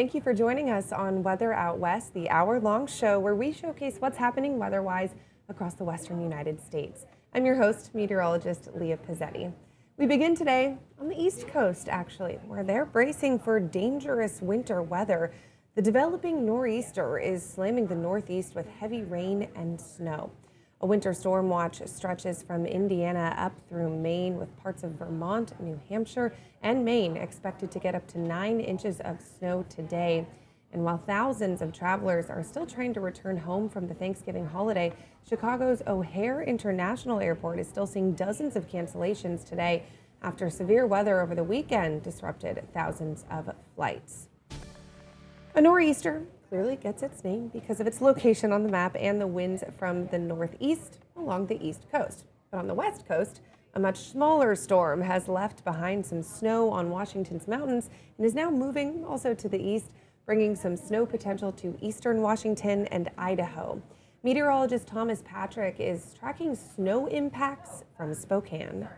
thank you for joining us on Weather Out West, the hour-long show where we showcase what's happening weather-wise across the western United States. I'm your host, meteorologist Leah Pizzetti. We begin today on the East Coast, actually, where they're bracing for dangerous winter weather. The developing nor'easter is slamming the Northeast with heavy rain and snow. A winter storm watch stretches from Indiana up through Maine, with parts of Vermont, New Hampshire, and Maine expected to get up to 9 inches of snow today. And while thousands of travelers are still trying to return home from the Thanksgiving holiday, Chicago's O'Hare International Airport is still seeing dozens of cancellations today after severe weather over the weekend disrupted thousands of flights. A nor'easter clearly gets its name because of its location on the map and the winds from the northeast along the east coast. But on the west coast, a much smaller storm has left behind some snow on Washington's mountains and is now moving also to the east, bringing some snow potential to eastern Washington and Idaho. Meteorologist Thomas Patrick is tracking snow impacts from Spokane.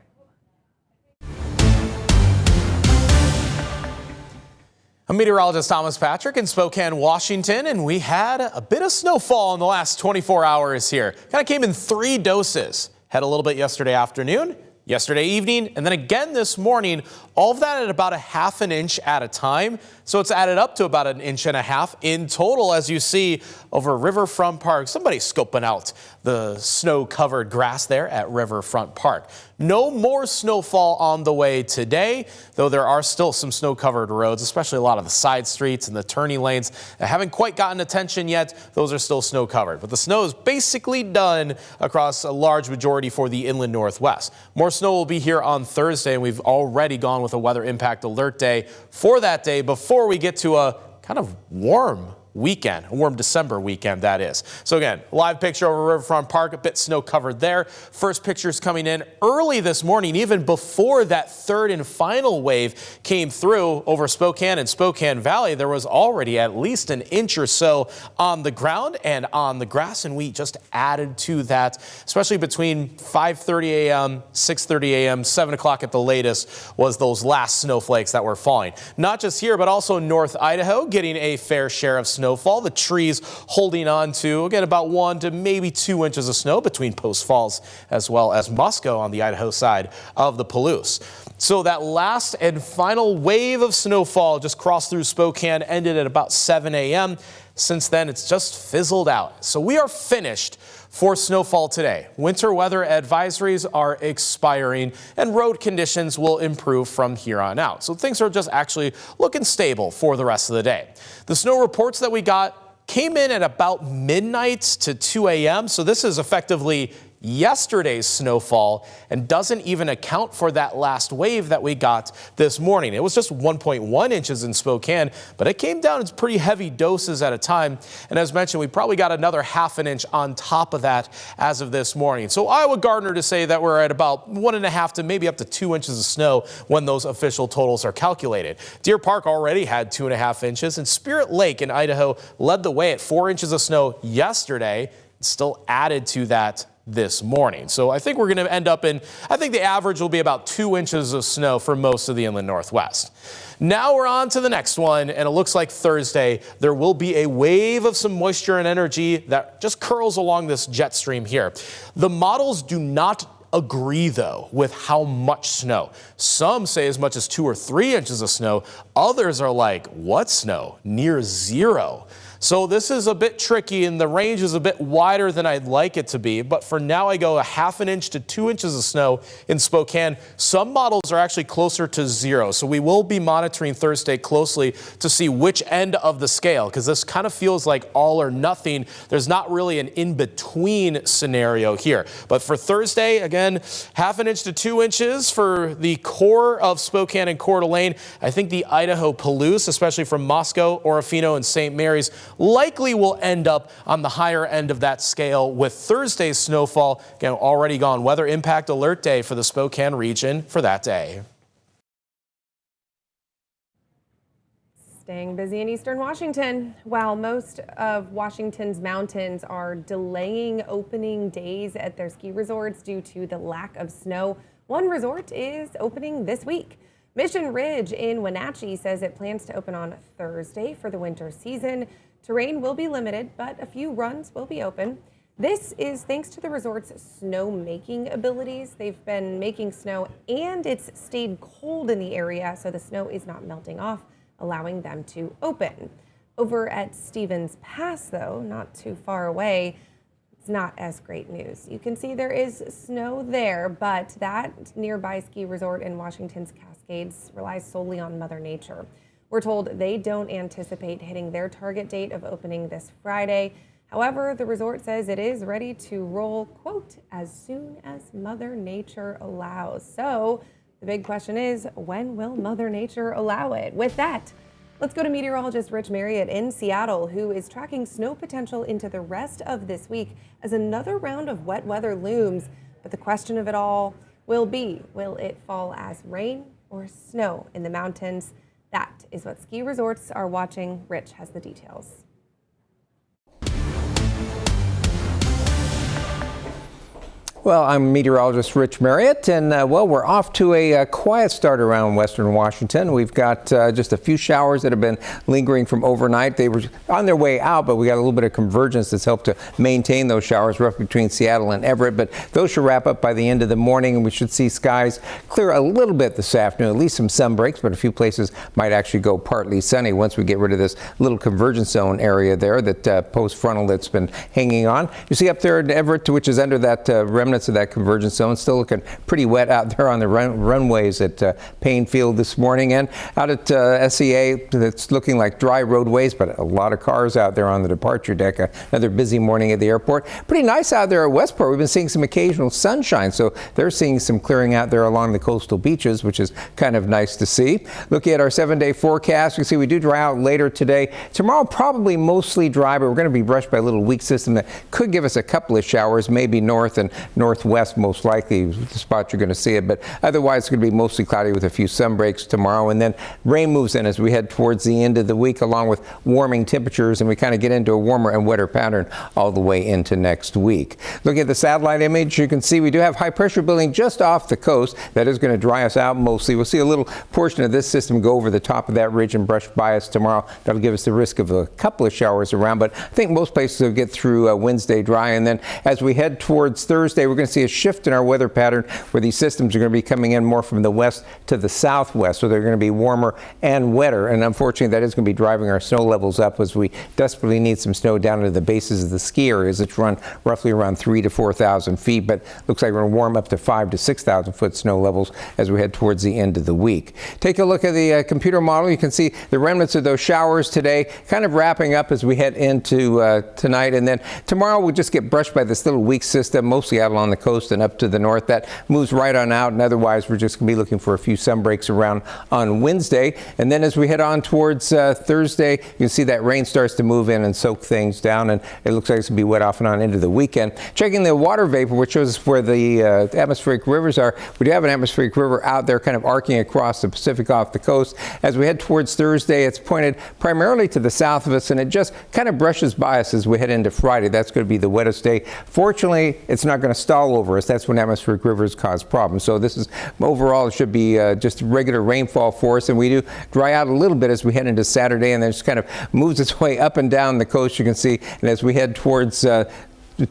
I'm meteorologist Thomas Patrick in Spokane, Washington, and we had a bit of snowfall in the last 24 hours here. Kind of came in 3 doses. Had a little bit yesterday afternoon, yesterday evening, and then again this morning. All of that at about a ½ an inch at a time. So it's added up to about 1.5 inches in total, as you see over Riverfront Park. Somebody's scoping out the snow-covered grass there at Riverfront Park. No more snowfall on the way today, though there are still some snow-covered roads, especially a lot of the side streets and the turning lanes that haven't quite gotten attention yet. Those are still snow-covered, but the snow is basically done across a large majority for the inland northwest. More snow will be here on Thursday, and we've already gone with a weather impact alert day for that day before we get to a kind of warm weekend, a warm December weekend, that is. So again, live picture over Riverfront Park, a bit snow covered there. First pictures coming in early this morning, even before that third and final wave came through over Spokane and Spokane Valley. There was already at least 1 inch or so on the ground and on the grass, and we just added to that, especially between 5:30 a.m., 6:30 a.m., 7 o'clock at the latest was those last snowflakes that were falling. Not just here, but also North Idaho getting a fair share of snowfall. The trees holding on to, again, about 1 to maybe 2 inches of snow between Post Falls as well as Musco on the Idaho side of the Palouse. So that last and final wave of snowfall just crossed through Spokane, ended at about 7 a.m. Since then, it's just fizzled out. So we are finished for snowfall today. Winter weather advisories are expiring and road conditions will improve from here on out. So things are just actually looking stable for the rest of the day. The snow reports that we got came in at about midnight to 2 a.m. So this is effectively yesterday's snowfall and doesn't even account for that last wave that we got this morning. It was just 1.1 inches in Spokane, but it came down in pretty heavy doses at a time. And as mentioned, we probably got another ½ an inch on top of that as of this morning. So I would garner to say that we're at about 1.5 to maybe up to 2 inches of snow when those official totals are calculated. Deer Park already had 2.5 inches, and Spirit Lake in Idaho led the way at 4 inches of snow yesterday, still added to that this morning. So I think we're going to end up in, I think the average will be about 2 inches of snow for most of the inland northwest. Now we're on to the next one, and it looks like Thursday there will be a wave of some moisture and energy that just curls along this jet stream here. The models do not agree, though, with how much snow. Some say as much as 2 or 3 inches of snow. Others are like, what snow? Near zero. So this is a bit tricky, and the range is a bit wider than I'd like it to be. But for now, I go ½ an inch to 2 inches of snow in Spokane. Some models are actually closer to zero. So we will be monitoring Thursday closely to see which end of the scale, because this kind of feels like all or nothing. There's not really an in-between scenario here. But for Thursday, again, ½ an inch to 2 inches for the core of Spokane and Coeur d'Alene. I think the Idaho Palouse, especially from Musco, Orofino, and St. Mary's, likely will end up on the higher end of that scale, with Thursday's snowfall again already gone. Weather impact alert day for the Spokane region for that day. Staying busy in eastern Washington. While most of Washington's mountains are delaying opening days at their ski resorts due to the lack of snow, one resort is opening this week. Mission Ridge in Wenatchee says it plans to open on Thursday for the winter season. Terrain will be limited, but a few runs will be open. This is thanks to the resort's snow-making abilities. They've been making snow and it's stayed cold in the area, so the snow is not melting off, allowing them to open. Over at Stevens Pass, though, not too far away, it's not as great news. You can see there is snow there, but that nearby ski resort in Washington's Cascades relies solely on Mother Nature. We're told they don't anticipate hitting their target date of opening this Friday. However, the resort says it is ready to roll, quote, as soon as Mother Nature allows. So the big question is, when will Mother Nature allow it? With that, let's go to meteorologist Rich Marriott in Seattle, who is tracking snow potential into the rest of this week as another round of wet weather looms. But the question of it all will be, will it fall as rain or snow in the mountains? That is what ski resorts are watching. Rich has the details. Well, I'm meteorologist Rich Marriott, and well, we're off to a quiet start around western Washington. We've got just a few showers that have been lingering from overnight. They were on their way out, but we got a little bit of convergence that's helped to maintain those showers roughly between Seattle and Everett. But those should wrap up by the end of the morning, and we should see skies clear a little bit this afternoon, at least some sun breaks, but a few places might actually go partly sunny once we get rid of this little convergence zone area there, that post-frontal that's been hanging on. You see up there in Everett, which is under that remnants of that convergence zone, still looking pretty wet out there on the runways at Payne Field this morning, and out at SEA, it's looking like dry roadways, but a lot of cars out there on the departure deck. Another busy morning at the airport. Pretty nice out there at Westport. We've been seeing some occasional sunshine, so they're seeing some clearing out there along the coastal beaches, which is kind of nice to see. Looking at our 7-day forecast, you can see we do dry out later today. Tomorrow probably mostly dry, but we're going to be brushed by a little weak system that could give us a couple of showers, maybe north and northwest most likely the spot you're going to see it, but otherwise it's going to be mostly cloudy with a few sun breaks tomorrow, and then rain moves in as we head towards the end of the week along with warming temperatures, and we kind of get into a warmer and wetter pattern all the way into next week. Looking at the satellite image, you can see we do have high pressure building just off the coast. That is going to dry us out mostly. We'll see a little portion of this system go over the top of that ridge and brush by us tomorrow. That'll give us the risk of a couple of showers around, but I think most places will get through Wednesday dry, and then as we head towards Thursday, we're going to see a shift in our weather pattern where these systems are going to be coming in more from the west to the southwest, so they're going to be warmer and wetter, and unfortunately that is going to be driving our snow levels up as we desperately need some snow down to the bases of the ski areas that run roughly around 3,000 to 4,000 feet, but looks like we're going to warm up to 5,000 to 6,000 foot snow levels as we head towards the end of the week. Take a look at the computer model. You can see the remnants of those showers today kind of wrapping up as we head into tonight, and then tomorrow we'll just get brushed by this little weak system mostly out along the coast and up to the north. That moves right on out, and otherwise we're just going to be looking for a few sun breaks around on Wednesday. And then as we head on towards Thursday, you can see that rain starts to move in and soak things down, and it looks like it's going to be wet off and on into the weekend. Checking the water vapor, which shows us where the atmospheric rivers are. We do have an atmospheric river out there kind of arcing across the Pacific off the coast. As we head towards Thursday, it's pointed primarily to the south of us, and it just kind of brushes by us as we head into Friday. That's going to be the wettest day. Fortunately, it's not going to stall over us. That's when atmospheric rivers cause problems. So this is overall, it should be just regular rainfall for us, and we do dry out a little bit as we head into Saturday, and then it just kind of moves its way up and down the coast, you can see. And as we head towards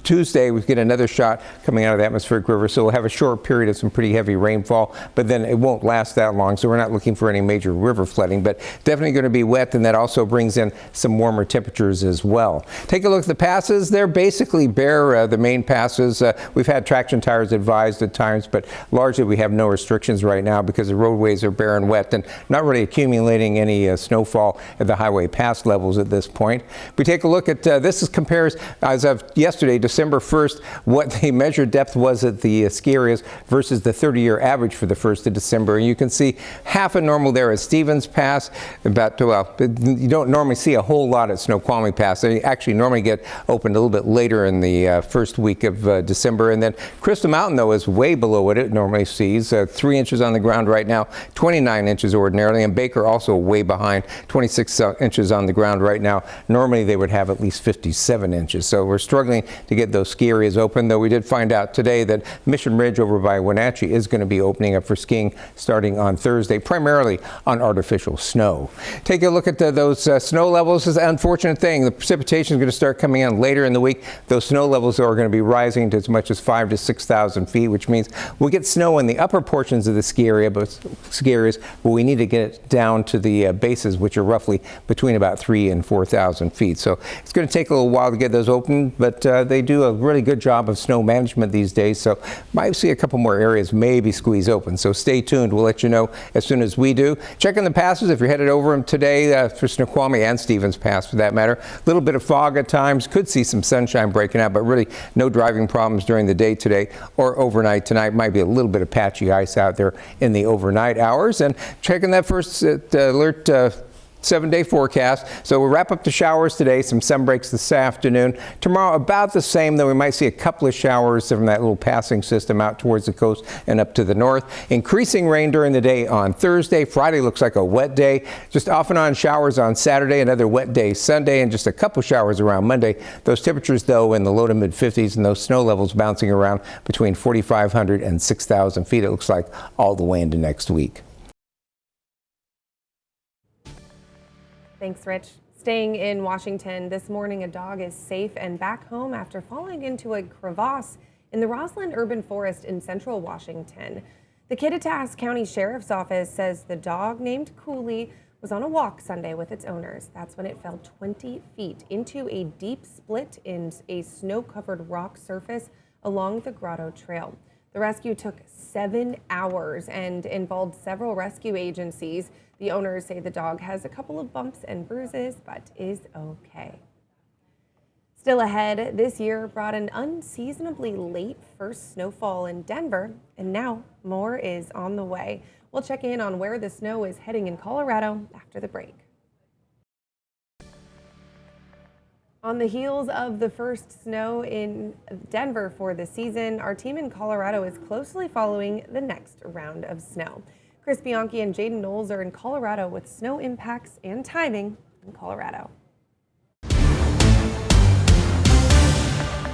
Tuesday, we get another shot coming out of the atmospheric river, so we'll have a short period of some pretty heavy rainfall, but then it won't last that long, so we're not looking for any major river flooding, but definitely going to be wet, and that also brings in some warmer temperatures as well. Take a look at the passes. They're basically bare, the main passes. We've had traction tires advised at times, but largely we have no restrictions right now because the roadways are bare and wet and not really accumulating any snowfall at the highway pass levels at this point. If we take a look at this, compares as of yesterday, December 1st, what the measured depth was at the ski areas versus the 30-year average for the 1st of December. And you can see half a normal there at Stevens Pass. Well, you don't normally see a whole lot at Snoqualmie Pass. They actually normally get opened a little bit later in the first week of December. And then Crystal Mountain, though, is way below what it normally sees. 3 inches on the ground right now, 29 inches ordinarily. And Baker also way behind, 26 inches on the ground right now. Normally they would have at least 57 inches. So we're struggling to get those ski areas open, though we did find out today that Mission Ridge over by Wenatchee is going to be opening up for skiing starting on Thursday, primarily on artificial snow. Take a look at those snow levels. This is an unfortunate thing. The precipitation is going to start coming in later in the week. Those snow levels are going to be rising to as much as 5,000 to 6,000 feet, which means we'll get snow in the upper portions of the ski areas, but we need to get it down to the bases, which are roughly between about 3,000 and 4,000 feet. So it's going to take a little while to get those open, but they do a really good job of snow management these days. So might see a couple more areas maybe squeeze open. So stay tuned. We'll let you know as soon as we do. Checking the passes if you're headed over them today for Snoqualmie and Stevens Pass for that matter. A little bit of fog at times. Could see some sunshine breaking out, but really no driving problems during the day today or overnight tonight. Might be a little bit of patchy ice out there in the overnight hours. And checking that first alert 7-day forecast. So we'll wrap up the showers today, some sun breaks this afternoon. Tomorrow about the same, though we might see a couple of showers from that little passing system out towards the coast and up to the north. Increasing rain during the day on Thursday. Friday looks like a wet day. Just off and on showers on Saturday, another wet day Sunday, and just a couple showers around Monday. Those temperatures, though, in the low to mid 50s, and those snow levels bouncing around between 4,500 and 6,000 feet. It looks like all the way into next week. Thanks, Rich. Staying in Washington, this morning a dog is safe and back home after falling into a crevasse in the Roslyn Urban Forest in central Washington. The Kittitas County Sheriff's Office says the dog, named Cooley, was on a walk Sunday with its owners. That's when it fell 20 feet into a deep split in a snow-covered rock surface along the Grotto Trail. The rescue took 7 hours and involved several rescue agencies. The owners say the dog has a couple of bumps and bruises, but is okay. Still ahead, this year brought an unseasonably late first snowfall in Denver, and now more is on the way. We'll check in on where the snow is heading in Colorado after the break. On the heels of the first snow in Denver for the season, our team in Colorado is closely following the next round of snow. Chris Bianchi and Jaden Knowles are in Colorado with snow impacts and timing in Colorado.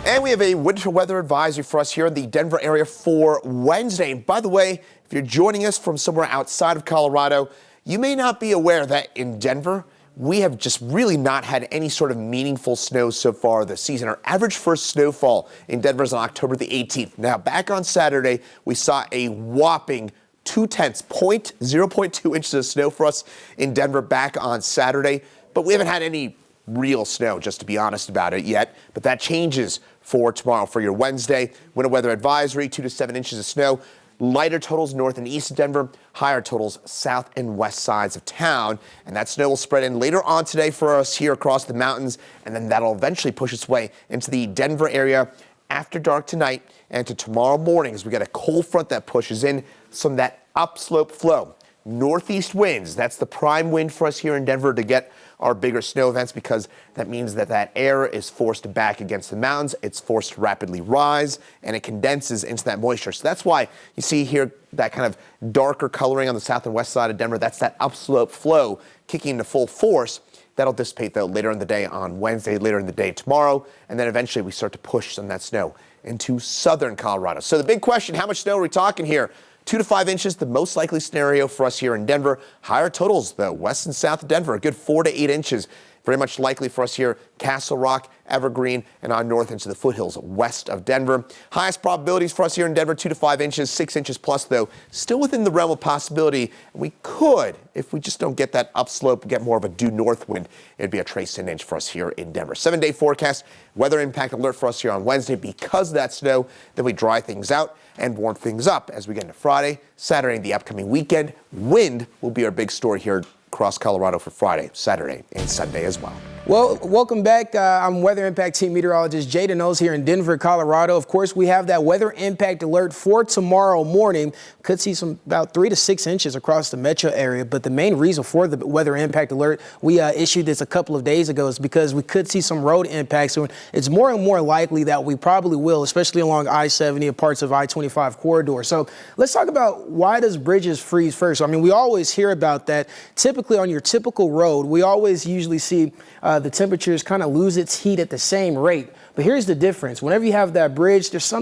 And we have a winter weather advisory for us here in the Denver area for Wednesday. And by the way, if you're joining us from somewhere outside of Colorado, you may not be aware that in Denver, we have just really not had any sort of meaningful snow so far this season. Our average first snowfall in Denver is on October the 18th. Now, back on Saturday, we saw a whopping 0.2 inches of snow for us in Denver back on Saturday. But we haven't had any real snow, just to be honest about it yet. But that changes for tomorrow for your Wednesday. Winter weather advisory, 2 to 7 inches of snow. Lighter totals north and east of Denver, higher totals south and west sides of town. And that snow will spread in later on today for us here across the mountains. And then that'll eventually push its way into the Denver area after dark tonight and to tomorrow morning as we get a cold front that pushes in some of that upslope flow. Northeast winds, that's the prime wind for us here in Denver to get our bigger snow events, because that means that air is forced back against the mountains. It's forced to rapidly rise and it condenses into that moisture. So that's why you see here that kind of darker coloring on the south and west side of Denver. That's that upslope flow kicking into full force. That'll dissipate, though, later in the day on Wednesday, later in the day tomorrow, and then eventually we start to push some of that snow into southern Colorado. So the big question, how much snow are we talking here? 2 to 5 inches, the most likely scenario for us here in Denver. Higher totals, though, west and south of Denver, a good 4 to 8 inches. Very much likely for us here, Castle Rock, Evergreen, and on north into the foothills west of Denver. Highest probabilities for us here in Denver, 2 to 5 inches, 6 inches plus, though, still within the realm of possibility. We could, if we just don't get that upslope, get more of a due north wind, it'd be a trace an inch for us here in Denver. 7-day forecast, weather impact alert for us here on Wednesday. Because of that snow, then we dry things out and warm things up as we get into Friday, Saturday, and the upcoming weekend. Wind will be our big story here across Colorado for Friday, Saturday, and Sunday as well. Well, welcome back. I'm Weather Impact Team Meteorologist Jaden Knowles here in Denver, Colorado. Of course, we have that weather impact alert for tomorrow morning. Could see some about 3 to 6 inches across the metro area. But the main reason for the weather impact alert, we issued this a couple of days ago, is because we could see some road impacts. So it's more and more likely that we probably will, especially along I-70 and parts of I-25 corridor. So let's talk about, why does bridges freeze first? I mean, we always hear about that. Typically on your typical road, we always usually see the temperatures kind of lose its heat at the same rate. But here's the difference. Whenever you have that bridge, there's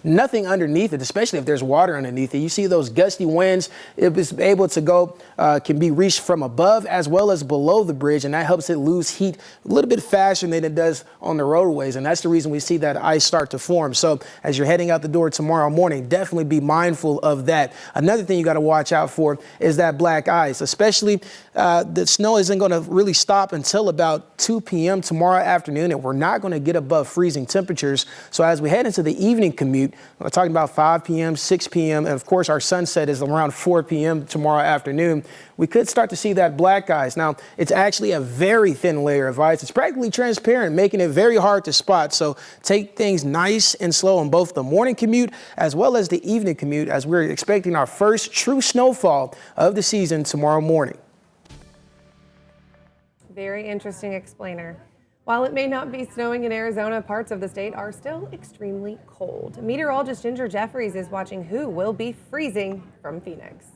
nothing underneath it, especially if there's water underneath it. You see those gusty winds, it is able to go, can be reached from above as well as below the bridge, and that helps it lose heat a little bit faster than it does on the roadways, and that's the reason we see that ice start to form. So as you're heading out the door tomorrow morning, definitely be mindful of that. Another thing you got to watch out for is that black ice, especially the snow isn't going to really stop until about 2 p.m. tomorrow afternoon, and we're not going to get above freezing temperatures. So as we head into the evening commute, we're talking about 5 p.m., 6 p.m., and of course our sunset is around 4 p.m. tomorrow afternoon. We could start to see that black ice. Now, it's actually a very thin layer of ice. It's practically transparent, making it very hard to spot. So take things nice and slow on both the morning commute as well as the evening commute, as we're expecting our first true snowfall of the season tomorrow morning. Very interesting explainer. While it may not be snowing in Arizona, parts of the state are still extremely cold. Meteorologist Ginger Jeffries is watching who will be freezing from Phoenix.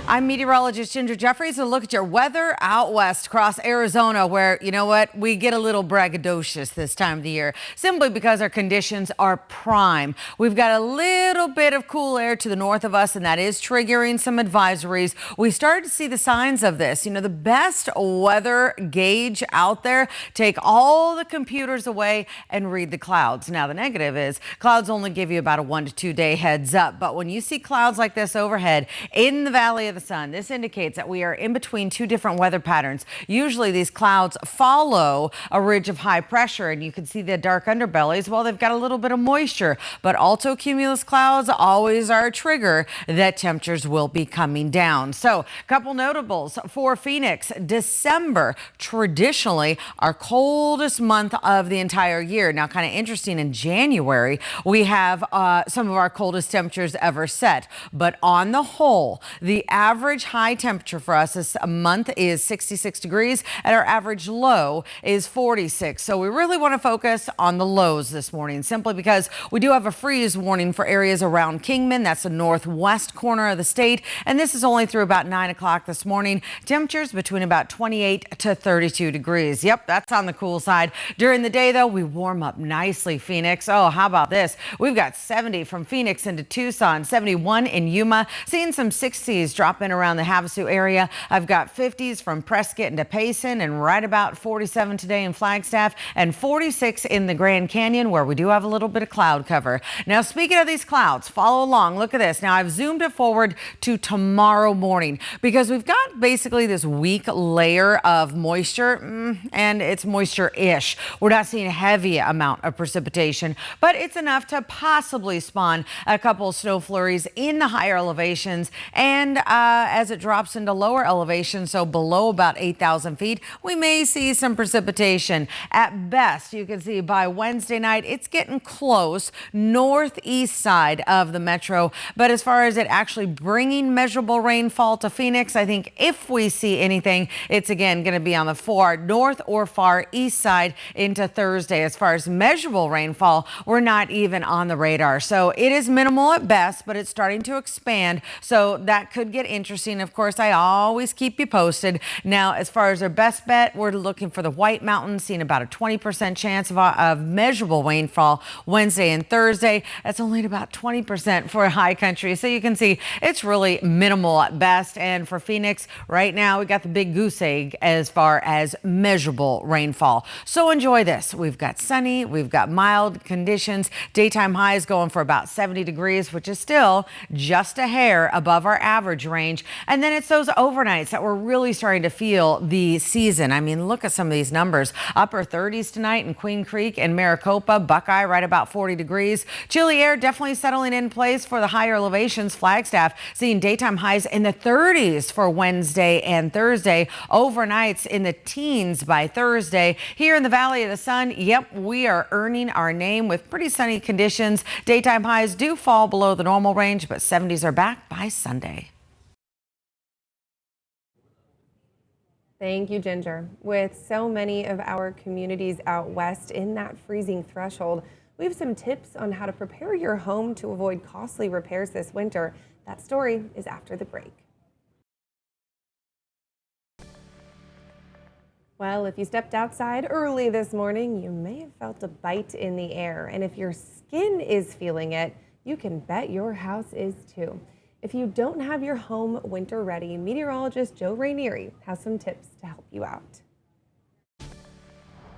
I'm meteorologist Ginger Jeffries. A look at your weather out west across Arizona, where, you know what, we get a little braggadocious this time of the year, simply because our conditions are prime. We've got a little bit of cool air to the north of us, and that is triggering some advisories. We started to see the signs of this. You know, the best weather gauge out there, take all the computers away and read the clouds. Now, the negative is clouds only give you about a 1 to 2 day heads up. But when you see clouds like this overhead in the Valley of the Sun, this indicates that we are in between two different weather patterns. Usually these clouds follow a ridge of high pressure, and you can see the dark underbellies. Well, they've got a little bit of moisture, but altocumulus clouds always are a trigger that temperatures will be coming down. So a couple notables for Phoenix. December, traditionally our coldest month of the entire year. Now, kind of interesting, in January we have some of our coldest temperatures ever set, but on the whole, the average high temperature for us this month is 66 degrees and our average low is 46. So we really want to focus on the lows this morning, simply because we do have a freeze warning for areas around Kingman. That's the northwest corner of the state. And this is only through about 9 o'clock this morning. Temperatures between about 28 to 32 degrees. Yep, that's on the cool side. During the day, though, we warm up nicely, Phoenix. Oh, how about this? We've got 70 from Phoenix into Tucson, 71 in Yuma, seeing some 60s drop in around the Havasu area. I've got 50s from Prescott into Payson, and right about 47 today in Flagstaff, and 46 in the Grand Canyon, where we do have a little bit of cloud cover. Now, speaking of these clouds, follow along. Look at this. Now, I've zoomed it forward to tomorrow morning because we've got basically this weak layer of moisture, and it's moisture-ish. We're not seeing a heavy amount of precipitation, but it's enough to possibly spawn a couple snow flurries in the higher elevations, and as it drops into lower elevations, so below about 8,000 feet, we may see some precipitation. At best, you can see by Wednesday night, it's getting close, northeast side of the metro. But as far as it actually bringing measurable rainfall to Phoenix, I think if we see anything, it's again going to be on the far north or far east side into Thursday. As far as measurable rainfall, we're not even on the radar. So it is minimal at best, but it's starting to expand. So that could get interesting. Of course, I always keep you posted. Now, as far as our best bet, we're looking for the White Mountains, seeing about a 20% chance of measurable rainfall Wednesday and Thursday. That's only at about 20% for high country. So you can see it's really minimal at best. And for Phoenix, right now, we got the big goose egg as far as measurable rainfall. So enjoy this. We've got sunny, we've got mild conditions. Daytime highs going for about 70 degrees, which is still just a hair above our average range. And then it's those overnights that we're really starting to feel the season. I mean, look at some of these numbers. Upper 30s tonight in Queen Creek and Maricopa. Buckeye right about 40 degrees. Chilly air definitely settling in place for the higher elevations. Flagstaff seeing daytime highs in the 30s for Wednesday and Thursday. Overnights in the teens by Thursday. Here in the Valley of the Sun, yep, we are earning our name with pretty sunny conditions. Daytime highs do fall below the normal range, but 70s are back by Sunday. Thank you, Ginger. With so many of our communities out west in that freezing threshold, we have some tips on how to prepare your home to avoid costly repairs this winter. That story is after the break. Well, if you stepped outside early this morning, you may have felt a bite in the air. And if your skin is feeling it, you can bet your house is too. If you don't have your home winter ready, meteorologist Joe Rainieri has some tips to help you out.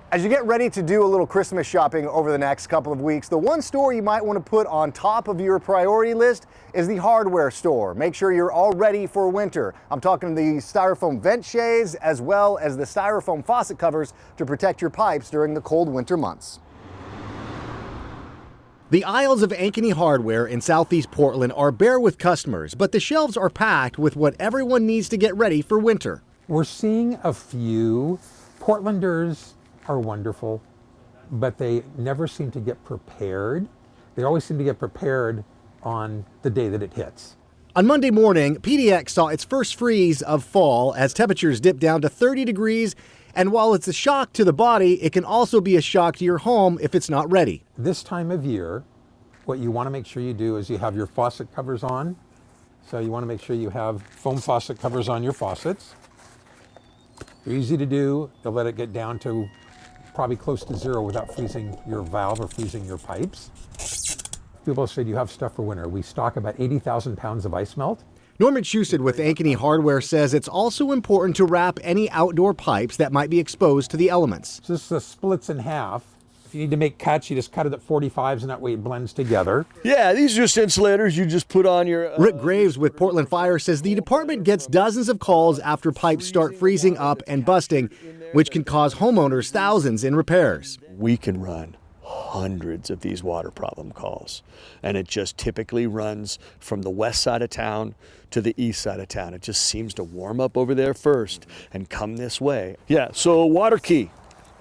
As you get ready to do a little Christmas shopping over the next couple of weeks, the one store you might want to put on top of your priority list is the hardware store. Make sure you're all ready for winter. I'm talking the styrofoam vent shades as well as the styrofoam faucet covers to protect your pipes during the cold winter months. The aisles of Ankeny Hardware in southeast Portland are bare with customers, but the shelves are packed with what everyone needs to get ready for winter. We're seeing a few. Portlanders are wonderful, but they never seem to get prepared. They always seem to get prepared on the day that it hits. On Monday morning, PDX saw its first freeze of fall as temperatures dipped down to 30 degrees. And while it's a shock to the body, it can also be a shock to your home if it's not ready. This time of year, what you want to make sure you do is you have your faucet covers on. So you want to make sure you have foam faucet covers on your faucets. They're easy to do. They'll let it get down to probably close to zero without freezing your valve or freezing your pipes. People said you have stuff for winter. We stock about 80,000 pounds of ice melt. Norman Schusted with Ankeny Hardware says it's also important to wrap any outdoor pipes that might be exposed to the elements. So this splits in half. If you need to make cuts, you just cut it at 45s and that way it blends together. Yeah, these are just insulators you just put on your... Rick Graves with Portland Fire says the department gets dozens of calls after pipes start freezing up and busting, which can cause homeowners thousands in repairs. We can run hundreds of these water problem calls, and it just typically runs from the west side of town to the east side of town. It just seems to warm up over there first and come this way. Yeah, so water key.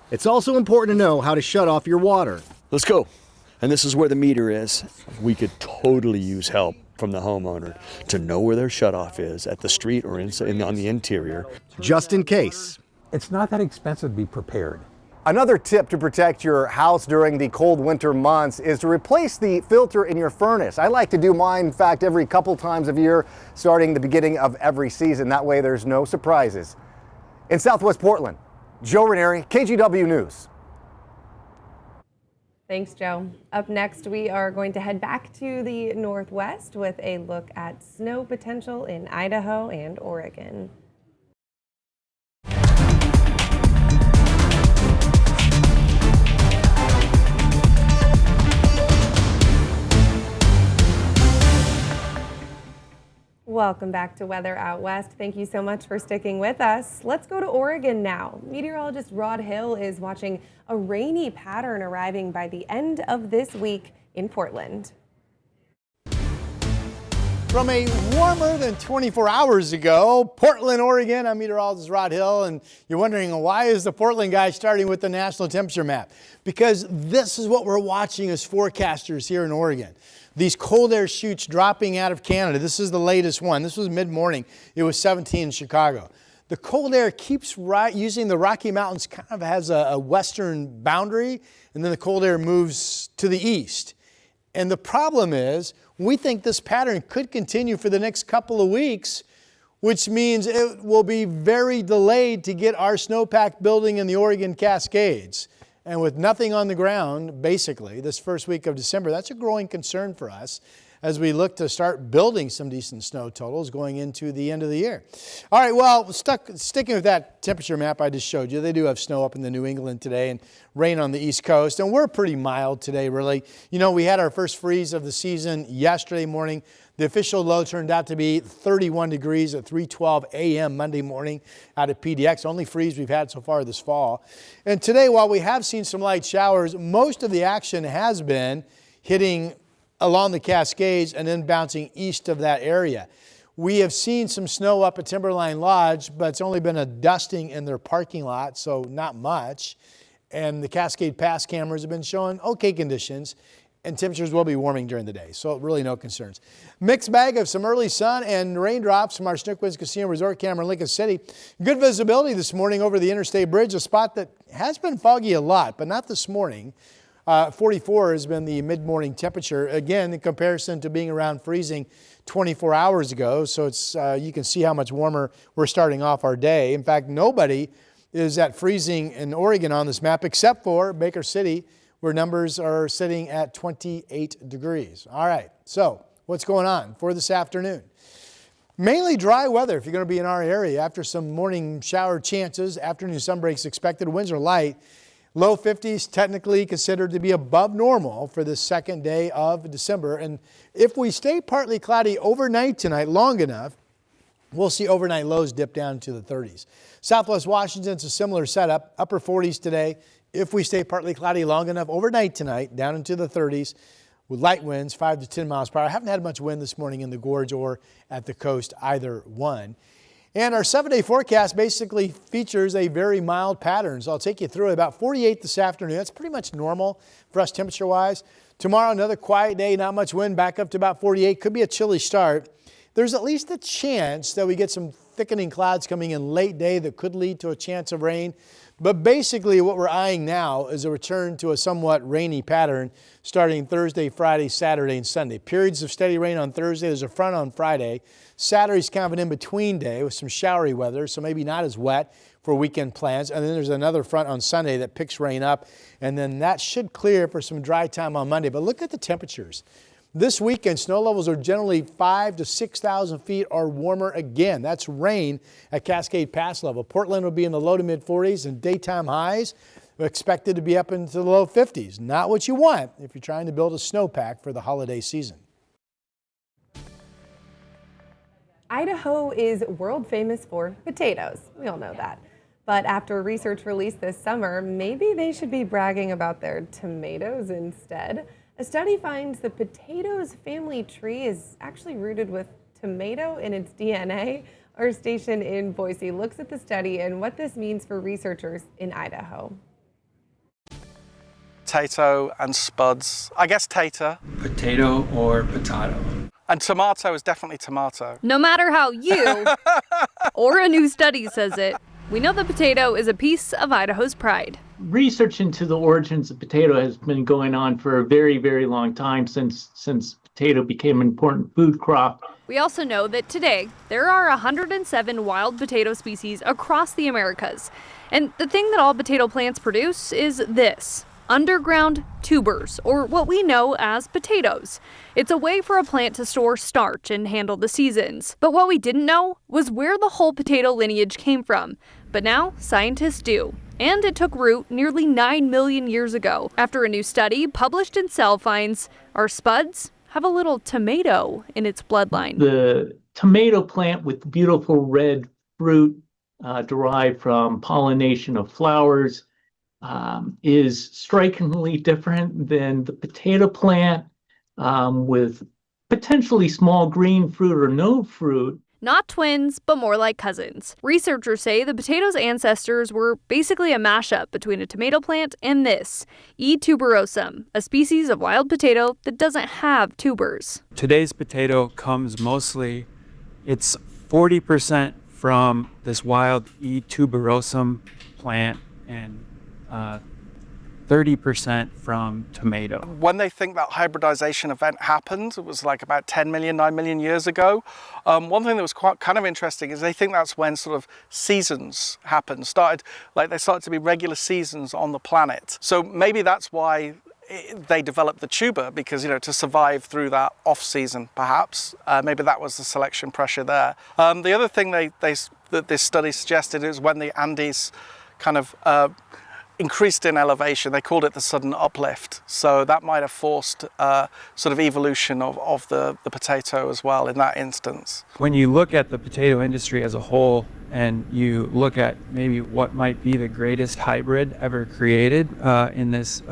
It's also important to know how to shut off your water. Let's go. And this is where the meter is. We could totally use help from the homeowner to know where their shutoff is at the street or on the interior. Just in case. It's not that expensive to be prepared. Another tip to protect your house during the cold winter months is to replace the filter in your furnace. I like to do mine, in fact, every couple times of year, starting the beginning of every season. That way there's no surprises. In Southwest Portland, Joe Rainieri, KGW News. Thanks, Joe. Up next, we are going to head back to the Northwest with a look at snow potential in Idaho and Oregon. Welcome back to Weather Out West. Thank you so much for sticking with us. Let's go to Oregon now. Meteorologist Rod Hill is watching a rainy pattern arriving by the end of this week in Portland. From a warmer than 24 hours ago, Portland, Oregon, I'm meteorologist Rod Hill, and you're wondering why is the Portland guy starting with the national temperature map? Because this is what we're watching as forecasters here in Oregon. These cold air chutes dropping out of Canada. This is the latest one. This was mid-morning. It was 17 in Chicago. The cold air keeps using the Rocky Mountains, kind of has a western boundary, and then the cold air moves to the east. And the problem is, we think this pattern could continue for the next couple of weeks, which means it will be very delayed to get our snowpack building in the Oregon Cascades. And with nothing on the ground, basically, this first week of December, that's a growing concern for us as we look to start building some decent snow totals going into the end of the year. All right, well, sticking with that temperature map I just showed you, they do have snow up in the New England today and rain on the East Coast, and we're pretty mild today, really. You know, we had our first freeze of the season yesterday morning. The official low turned out to be 31 degrees at 3:12 a.m. Monday morning out at PDX, only freeze we've had so far this fall. And today, while we have seen some light showers, most of the action has been hitting along the Cascades and then bouncing east of that area. We have seen some snow up at Timberline Lodge, but it's only been a dusting in their parking lot, so not much. And the Cascade Pass cameras have been showing okay conditions, and temperatures will be warming during the day, so really no concerns. Mixed bag of some early sun and raindrops from our Snookwinds Casino Resort camera in Lincoln City. Good visibility this morning over the Interstate Bridge, a spot that has been foggy a lot, but not this morning. 44 has been the mid-morning temperature, again, in comparison to being around freezing 24 hours ago. So it's you can see how much warmer we're starting off our day. In fact, nobody is at freezing in Oregon on this map, except for Baker City, where numbers are sitting at 28 degrees. All right, so what's going on for this afternoon? Mainly dry weather if you're going to be in our area after some morning shower chances. Afternoon sun breaks expected. Winds are light. Low 50s technically considered to be above normal for the second day of December. And if we stay partly cloudy overnight tonight long enough, we'll see overnight lows dip down to the 30s. Southwest Washington's a similar setup. Upper 40s today. If we stay partly cloudy long enough overnight tonight, down into the 30s. With light winds, 5 to 10 miles per hour. I haven't had much wind this morning in the gorge or at the coast, either one. And our 7-day forecast basically features a very mild pattern. So I'll take you through it. About 48 this afternoon. That's pretty much normal for us temperature-wise. Tomorrow, another quiet day, not much wind, back up to about 48. Could be a chilly start. There's at least a chance that we get some thickening clouds coming in late day that could lead to a chance of rain. But basically what we're eyeing now is a return to a somewhat rainy pattern starting Thursday, Friday, Saturday, and Sunday. Periods of steady rain on Thursday. There's a front on Friday. Saturday's kind of an in-between day with some showery weather, so maybe not as wet for weekend plans. And then there's another front on Sunday that picks rain up, and then that should clear for some dry time on Monday. But look at the temperatures. This weekend, snow levels are generally 5,000 to 6,000 feet or warmer again. That's rain at Cascade Pass level. Portland will be in the low to mid 40s, and daytime highs are expected to be up into the low 50s. Not what you want if you're trying to build a snowpack for the holiday season. Idaho is world famous for potatoes. We all know that. But after research released this summer, maybe they should be bragging about their tomatoes instead. A study finds the potatoes family tree is actually rooted with tomato in its DNA. Our station in Boise looks at the study and what this means for researchers in Idaho. Potato and spuds. I guess tater. Potato or potato. And tomato is definitely tomato. No matter how you or a new study says it, we know the potato is a piece of Idaho's pride. Research into the origins of potato has been going on for a very, very long time since potato became an important food crop. We also know that today there are 107 wild potato species across the Americas. And the thing that all potato plants produce is this: underground tubers, or what we know as potatoes. It's a way for a plant to store starch and handle the seasons. But what we didn't know was where the whole potato lineage came from. But now scientists do. And it took root nearly 9 million years ago after a new study published in Cell finds our spuds have a little tomato in its bloodline. The tomato plant with beautiful red fruit derived from pollination of flowers is strikingly different than the potato plant with potentially small green fruit or no fruit. Not twins, but more like cousins. Researchers say the potato's ancestors were basically a mashup between a tomato plant and this, E. tuberosum, a species of wild potato that doesn't have tubers. Today's potato comes mostly, it's 40% from this wild E. tuberosum plant and 30% from tomato. When they think that hybridization event happened, it was like about 10 million, 9 million years ago. One thing that was quite kind of interesting is they think that's when sort of seasons happened, they started to be regular seasons on the planet. So maybe that's why they developed the tuber, because, to survive through that off season, perhaps. Maybe that was the selection pressure there. The other thing that this study suggested is when the Andes kind of increased in elevation, they called it the sudden uplift. So that might have forced sort of evolution of the potato as well in that instance. When you look at the potato industry as a whole and you look at maybe what might be the greatest hybrid ever created in this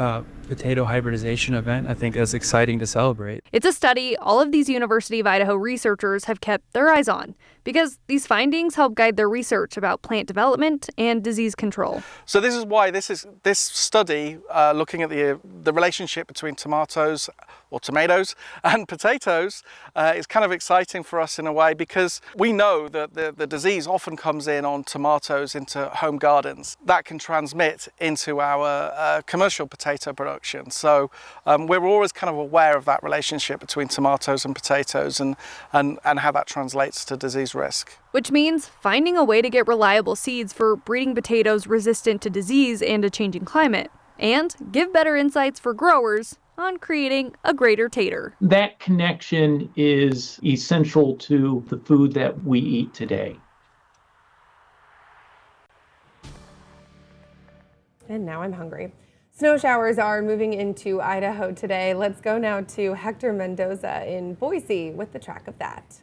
potato hybridization event, I think that's exciting to celebrate. It's a study all of these University of Idaho researchers have kept their eyes on because these findings help guide their research about plant development and disease control. So this is why this study looking at the relationship between tomatoes and potatoes is kind of exciting for us in a way, because we know that the disease often comes in on tomatoes into home gardens. That can transmit into our commercial potato production. production. So we're always kind of aware of that relationship between tomatoes and potatoes and how that translates to disease risk. Which means finding a way to get reliable seeds for breeding potatoes resistant to disease and a changing climate, and give better insights for growers on creating a greater tater. That connection is essential to the food that we eat today. And now I'm hungry. Snow showers are moving into Idaho today. Let's go now to Hector Mendoza in Boise with the track of that.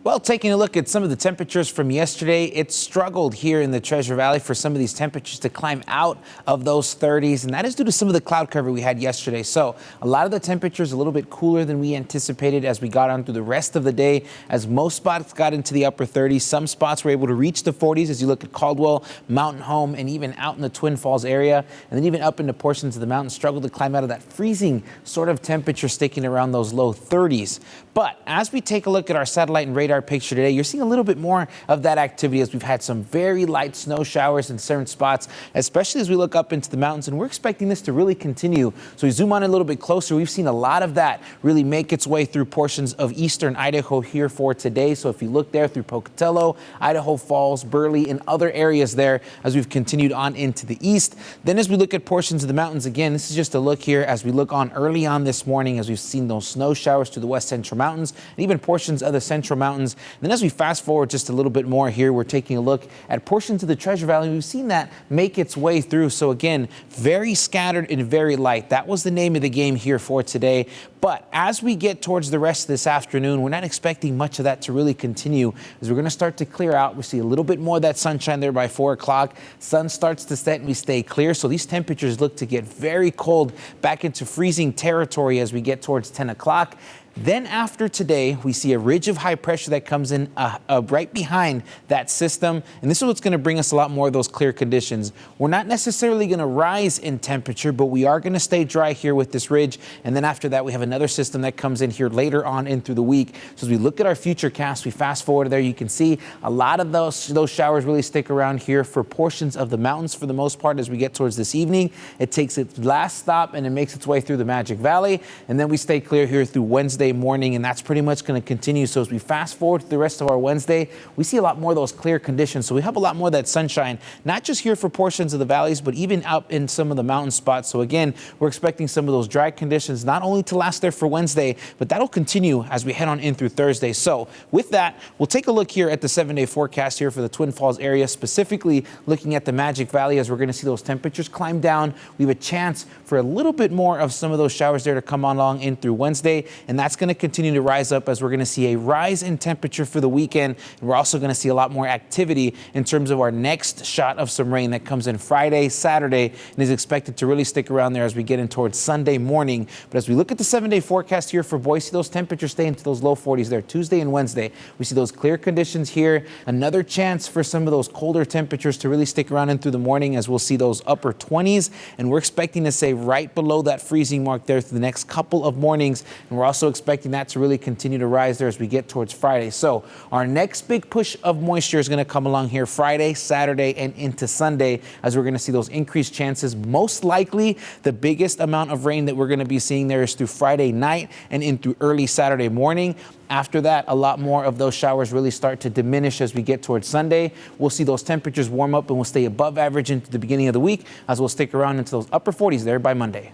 Well, taking a look at some of the temperatures from yesterday, it struggled here in the Treasure Valley for some of these temperatures to climb out of those 30s, and that is due to some of the cloud cover we had yesterday. So a lot of the temperatures a little bit cooler than we anticipated as we got on through the rest of the day, as most spots got into the upper 30s. Some spots were able to reach the 40s as you look at Caldwell, Mountain Home, and even out in the Twin Falls area, and then even up into portions of the mountains struggled to climb out of that freezing sort of temperature, sticking around those low 30s. But as we take a look at our satellite and radar picture today, you're seeing a little bit more of that activity as we've had some very light snow showers in certain spots, especially as we look up into the mountains, and we're expecting this to really continue. So we zoom on a little bit closer. We've seen a lot of that really make its way through portions of eastern Idaho here for today. So if you look there through Pocatello, Idaho Falls, Burley, and other areas there as we've continued on into the east. Then as we look at portions of the mountains, again, this is just a look here as we look on early on this morning as we've seen those snow showers to the west central mountains and even portions of the central mountains. Then as we fast forward just a little bit more here, we're taking a look at portions of the Treasure Valley. We've seen that make its way through. So again, very scattered and very light. That was the name of the game here for today. But as we get towards the rest of this afternoon, we're not expecting much of that to really continue as we're going to start to clear out. We see a little bit more of that sunshine there by 4 o'clock. Sun starts to set and we stay clear. So these temperatures look to get very cold, back into freezing territory as we get towards 10 o'clock. Then after today, we see a ridge of high pressure that comes in right behind that system. And this is what's going to bring us a lot more of those clear conditions. We're not necessarily going to rise in temperature, but we are going to stay dry here with this ridge. And then after that, we have another system that comes in here later on in through the week. So as we look at our future cast, we fast forward there, you can see a lot of those showers really stick around here for portions of the mountains for the most part as we get towards this evening. It takes its last stop and it makes its way through the Magic Valley. And then we stay clear here through Wednesday morning, and that's pretty much going to continue. So as we fast forward to the rest of our Wednesday, we see a lot more of those clear conditions. So we have a lot more of that sunshine, not just here for portions of the valleys, but even up in some of the mountain spots. So again, we're expecting some of those dry conditions not only to last there for Wednesday, but that'll continue as we head on in through Thursday. So with that, we'll take a look here at the 7-day forecast here for the Twin Falls area, specifically looking at the Magic Valley as we're going to see those temperatures climb down. We have a chance for a little bit more of some of those showers there to come along in through Wednesday, and that's going to continue to rise up as we're going to see a rise in temperature for the weekend. And we're also going to see a lot more activity in terms of our next shot of some rain that comes in Friday, Saturday, and is expected to really stick around there as we get in towards Sunday morning. But as we look at the 7-day forecast here for Boise, those temperatures stay into those low 40s there Tuesday and Wednesday. We see those clear conditions here. Another chance for some of those colder temperatures to really stick around in through the morning as we'll see those upper 20s. And we're expecting to stay right below that freezing mark there through the next couple of mornings. And we're also expecting that to really continue to rise there as we get towards Friday. So our next big push of moisture is going to come along here Friday, Saturday, and into Sunday as we're going to see those increased chances. Most likely the biggest amount of rain that we're going to be seeing there is through Friday night and into early Saturday morning. After that, a lot more of those showers really start to diminish as we get towards Sunday. We'll see those temperatures warm up and we'll stay above average into the beginning of the week as we'll stick around into those upper 40s there by Monday.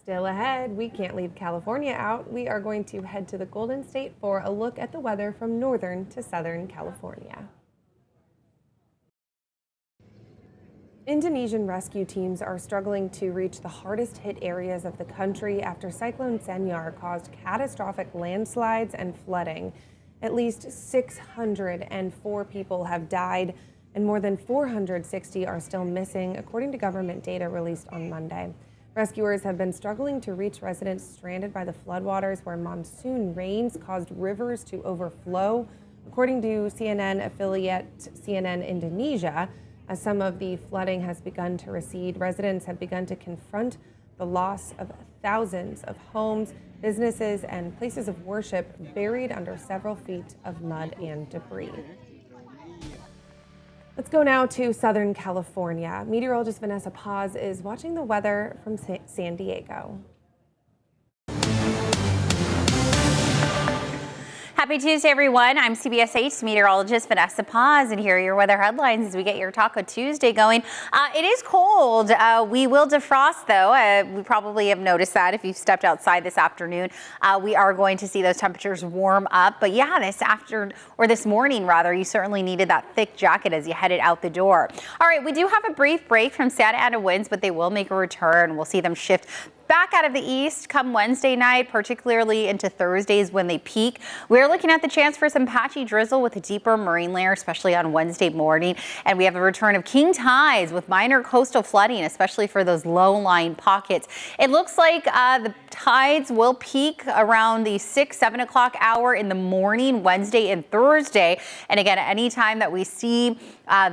Still ahead, we can't leave California out. We are going to head to the Golden State for a look at the weather from northern to southern California. Indonesian rescue teams are struggling to reach the hardest hit areas of the country after Cyclone Senyar caused catastrophic landslides and flooding. At least 604 people have died and more than 460 are still missing, according to government data released on Monday. Rescuers have been struggling to reach residents stranded by the floodwaters where monsoon rains caused rivers to overflow, according to CNN affiliate CNN Indonesia. As some of the flooding has begun to recede, residents have begun to confront the loss of thousands of homes, businesses, and places of worship buried under several feet of mud and debris. Let's go now to Southern California. Meteorologist Vanessa Paz is watching the weather from San Diego. Happy Tuesday, everyone. I'm CBS 8's meteorologist Vanessa Paz, and here are your weather headlines as we get your Taco Tuesday going. It is cold. We will defrost, though. We probably have noticed that if you've stepped outside this afternoon. We are going to see those temperatures warm up. But yeah, this morning, rather, you certainly needed that thick jacket as you headed out the door. All right, we do have a brief break from Santa Ana winds, but they will make a return. We'll see them shift back out of the east come Wednesday night, particularly into Thursdays when they peak. We're looking at the chance for some patchy drizzle with a deeper marine layer, especially on Wednesday morning. And we have a return of king tides with minor coastal flooding, especially for those low-lying pockets. It looks like the tides will peak around the 7 o'clock hour in the morning, Wednesday and Thursday. And again, any time that we see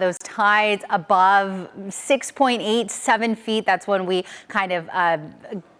those tides above 6.87 feet, that's when we kind of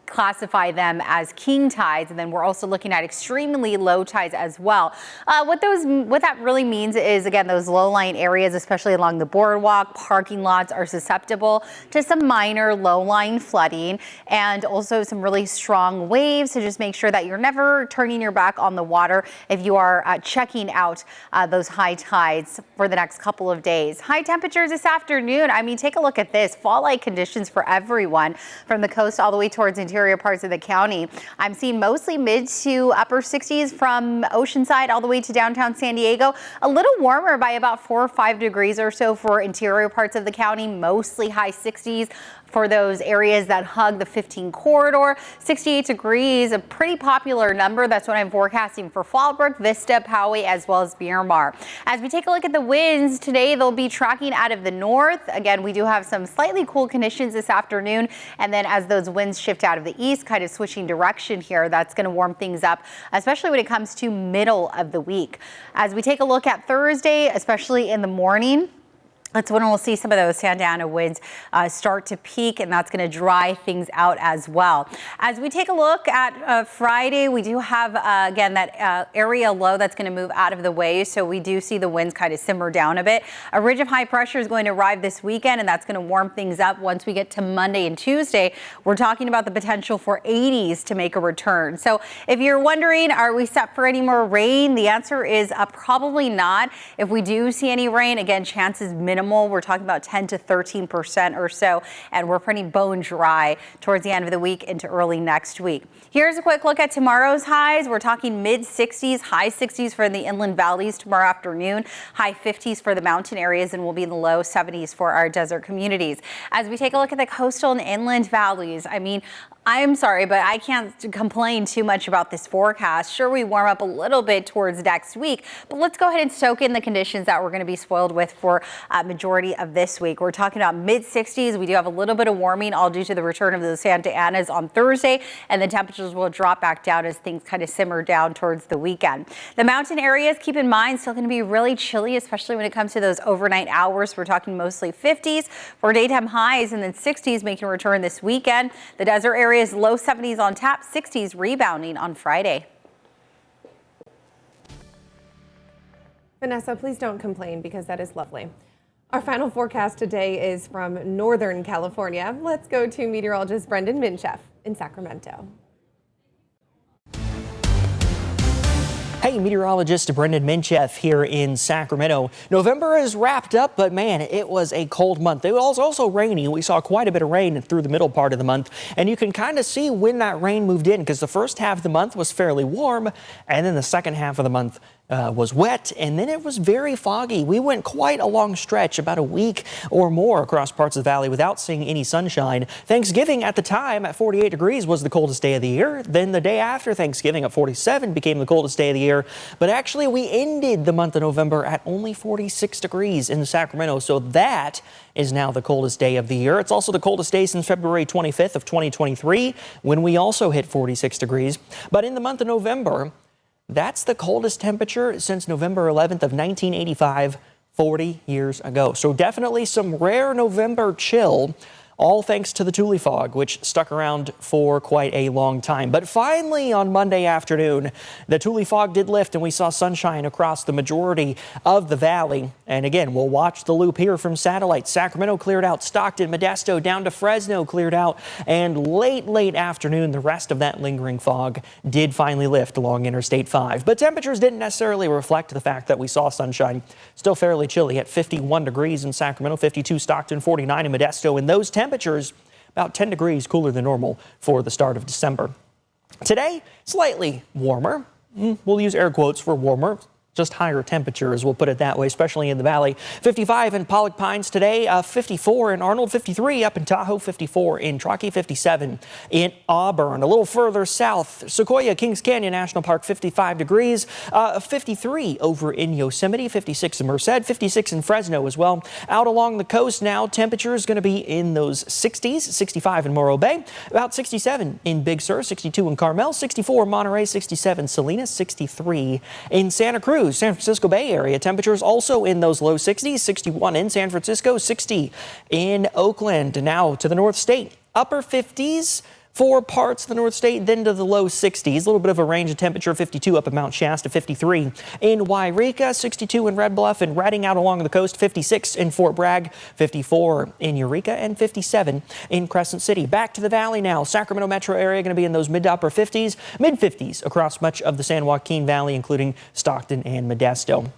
classify them as king tides, and then we're also looking at extremely low tides as well. What that really means is, again, those low-lying areas, especially along the boardwalk, parking lots, are susceptible to some minor low-lying flooding and also some really strong waves. So just make sure that you're never turning your back on the water if you are checking out those high tides for the next couple of days. High temperatures this afternoon. I mean, take a look at this. Fall-like conditions for everyone from the coast all the way towards interior parts of the county. I'm seeing mostly mid to upper 60s from Oceanside all the way to downtown San Diego. A little warmer by about 4 or 5 degrees or so for interior parts of the county, mostly high 60s for those areas that hug the 15 corridor. 68 degrees, a pretty popular number. That's what I'm forecasting for Fallbrook, Vista, Poway, as well as Miramar. As we take a look at the winds today, they'll be tracking out of the north. Again, we do have some slightly cool conditions this afternoon. And then as those winds shift out of the east, kind of switching direction here, that's going to warm things up, especially when it comes to middle of the week. As we take a look at Thursday, especially in the morning, that's when we'll see some of those Santa Ana winds start to peak, and that's going to dry things out as well. As we take a look at Friday, we do have, again, that area low that's going to move out of the way, so we do see the winds kind of simmer down a bit. A ridge of high pressure is going to arrive this weekend, and that's going to warm things up once we get to Monday and Tuesday. We're talking about the potential for 80s to make a return. So if you're wondering, are we set for any more rain? The answer is probably not. If we do see any rain, again, chances minimal. We're talking about 10 to 13% or so, and we're pretty bone dry towards the end of the week into early next week. Here's a quick look at tomorrow's highs. We're talking mid 60s, high 60s for the inland valleys tomorrow afternoon, high 50s for the mountain areas, and we'll be in the low 70s for our desert communities. As we take a look at the coastal and inland valleys, I mean, I'm sorry, but I can't complain too much about this forecast. Sure, we warm up a little bit towards next week, but let's go ahead and soak in the conditions that we're going to be spoiled with for majority of this week. We're talking about mid 60s. We do have a little bit of warming, all due to the return of the Santa Anas on Thursday, and the temperatures will drop back down as things kind of simmer down towards the weekend. The mountain areas, keep in mind, still going to be really chilly, especially when it comes to those overnight hours. We're talking mostly 50s for daytime highs, and then 60s making a return this weekend. The desert areas, low 70s on tap, 60s rebounding on Friday. Vanessa, please don't complain because that is lovely. Our final forecast today is from Northern California. Let's go to meteorologist Brendan Minchef in Sacramento. Hey, meteorologist Brendan Minchef here in Sacramento. November is wrapped up, but man, it was a cold month. It was also rainy. We saw quite a bit of rain through the middle part of the month, and you can kind of see when that rain moved in because the first half of the month was fairly warm, and then the second half of the month was wet, and then it was very foggy. We went quite a long stretch, about a week or more, across parts of the valley without seeing any sunshine. Thanksgiving at the time at 48 degrees was the coldest day of the year. Then the day after Thanksgiving at 47 became the coldest day of the year. But actually we ended the month of November at only 46 degrees in Sacramento. So that is now the coldest day of the year. It's also the coldest day since February 25th of 2023, when we also hit 46 degrees. But in the month of November, that's the coldest temperature since November 11th of 1985, 40 years ago. So definitely some rare November chill. all thanks to the Thule fog, which stuck around for quite a long time. But finally, on Monday afternoon, the Thule fog did lift and we saw sunshine across the majority of the valley. And again, we'll watch the loop here from satellite. Sacramento cleared out, Stockton, Modesto down to Fresno cleared out, and late afternoon, the rest of that lingering fog did finally lift along Interstate 5. But temperatures didn't necessarily reflect the fact that we saw sunshine. Still fairly chilly at 51 degrees in Sacramento, 52 Stockton, 49 in Modesto, and those temperatures about 10 degrees cooler than normal for the start of December. Today, slightly warmer. We'll use air quotes for warmer. Just higher temperatures, we'll put it that way, especially in the valley. 55 in Pollock Pines today, 54 in Arnold, 53 up in Tahoe, 54 in Truckee, 57 in Auburn. A little further south, Sequoia, Kings Canyon National Park, 55 degrees, 53 over in Yosemite, 56 in Merced, 56 in Fresno as well. Out along the coast now, temperature is going to be in those 60s, 65 in Morro Bay, about 67 in Big Sur, 62 in Carmel, 64 in Monterey, 67 Salinas, 63 in Santa Cruz. San Francisco Bay Area temperatures also in those low 60s, 61 in San Francisco, 60 in Oakland. Now to the North State, upper 50s for parts of the North State, then to the low 60s. A little bit of a range of temperature, 52 up in Mount Shasta, 53 in Wairika, 62 in Red Bluff and Redding out along the coast, 56 in Fort Bragg, 54 in Eureka, and 57 in Crescent City. Back to the valley now. Sacramento metro area going to be in those mid to upper 50s, mid 50s across much of the San Joaquin Valley, including Stockton and Modesto.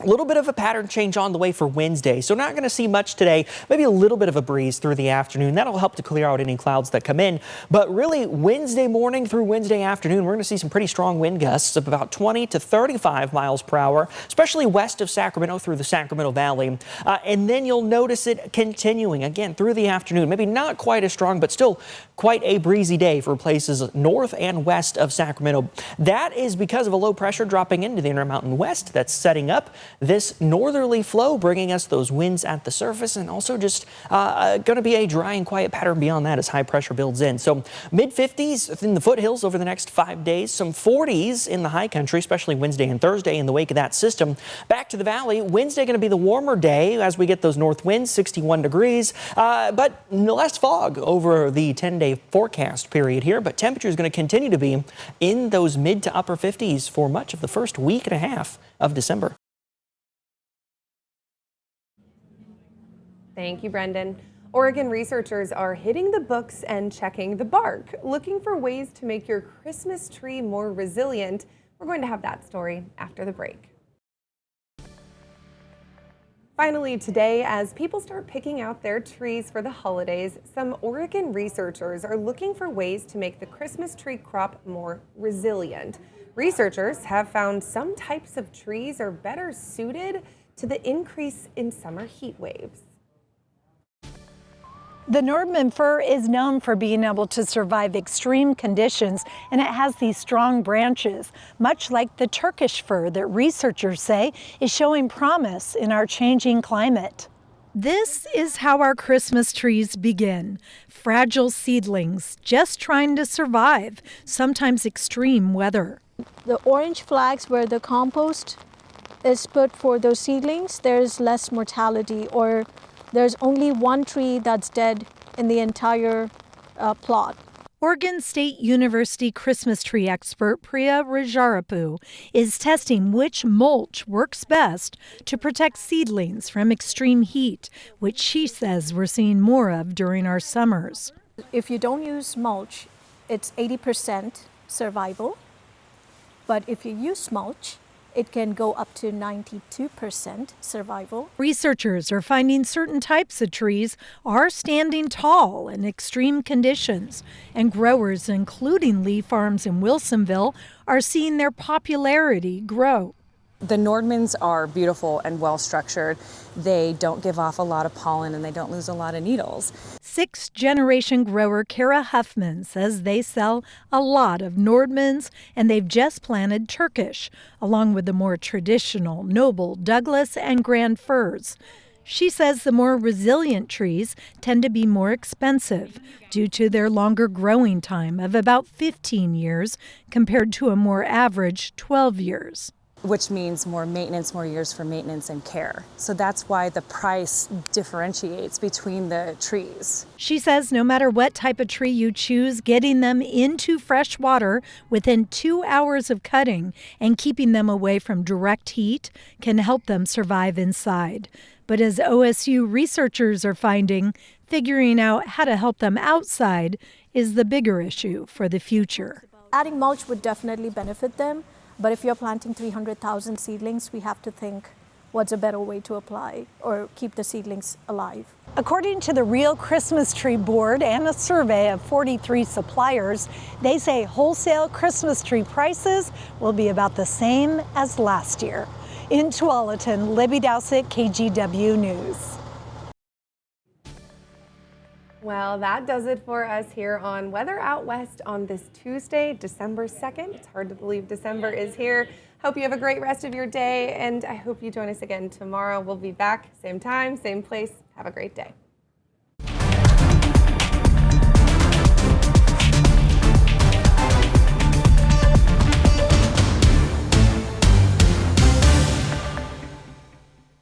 A little bit of a pattern change on the way for Wednesday, so not going to see much today. Maybe a little bit of a breeze through the afternoon. That'll help to clear out any clouds that come in. But really, Wednesday morning through Wednesday afternoon, we're going to see some pretty strong wind gusts of about 20 to 35 miles per hour, especially west of Sacramento through the Sacramento Valley. And then you'll notice it continuing again through the afternoon. Maybe not quite as strong, but still quite a breezy day for places north and west of Sacramento. That is because of a low pressure dropping into the Intermountain West that's setting up this northerly flow, bringing us those winds at the surface, and also just going to be a dry and quiet pattern beyond that as high pressure builds in. So mid 50s in the foothills over the next 5 days, some 40s in the high country, especially Wednesday and Thursday in the wake of that system. Back to the valley, Wednesday going to be the warmer day as we get those north winds, 61 degrees, but less fog over the 10-day forecast period here. But temperature is going to continue to be in those mid to upper 50s for much of the first week and a half of December. Thank you, Brendan. Oregon researchers are hitting the books and checking the bark, looking for ways to make your Christmas tree more resilient. We're going to have that story after the break. Finally today, as people start picking out their trees for the holidays, some Oregon researchers are looking for ways to make the Christmas tree crop more resilient. Researchers have found some types of trees are better suited to the increase in summer heat waves. The Nordman fir is known for being able to survive extreme conditions, and it has these strong branches, much like the Turkish fir that researchers say is showing promise in our changing climate. This is how our Christmas trees begin. Fragile seedlings just trying to survive, sometimes extreme weather. The orange flags where the compost is put for those seedlings, there's less mortality, or there's only one tree that's dead in the entire plot. Oregon State University Christmas tree expert Priya Rajarapu is testing which mulch works best to protect seedlings from extreme heat, which she says we're seeing more of during our summers. If you don't use mulch, it's 80% survival. But if you use mulch, it can go up to 92% survival. Researchers are finding certain types of trees are standing tall in extreme conditions, and growers, including Lee Farms in Wilsonville, are seeing their popularity grow. The Nordmans are beautiful and well structured. They don't give off a lot of pollen and they don't lose a lot of needles. Sixth-generation grower Kara Huffman says they sell a lot of Nordmans, and they've just planted Turkish, along with the more traditional Noble, Douglas, and Grand firs. She says the more resilient trees tend to be more expensive due to their longer growing time of about 15 years compared to a more average 12 years. which means more maintenance, more years for maintenance and care. So that's why the price differentiates between the trees. She says no matter what type of tree you choose, getting them into fresh water within 2 hours of cutting and keeping them away from direct heat can help them survive inside. But as OSU researchers are finding, figuring out how to help them outside is the bigger issue for the future. Adding mulch would definitely benefit them, but if you're planting 300,000 seedlings, we have to think what's a better way to apply or keep the seedlings alive. According to the Real Christmas Tree Board and a survey of 43 suppliers, they say wholesale Christmas tree prices will be about the same as last year. In Tualatin, Libby Dowsett, KGW News. Well, that does it for us here on Weather Out West on this Tuesday, December 2nd. It's hard to believe December is here. Hope you have a great rest of your day, and I hope you join us again tomorrow. We'll be back, same time, same place. Have a great day.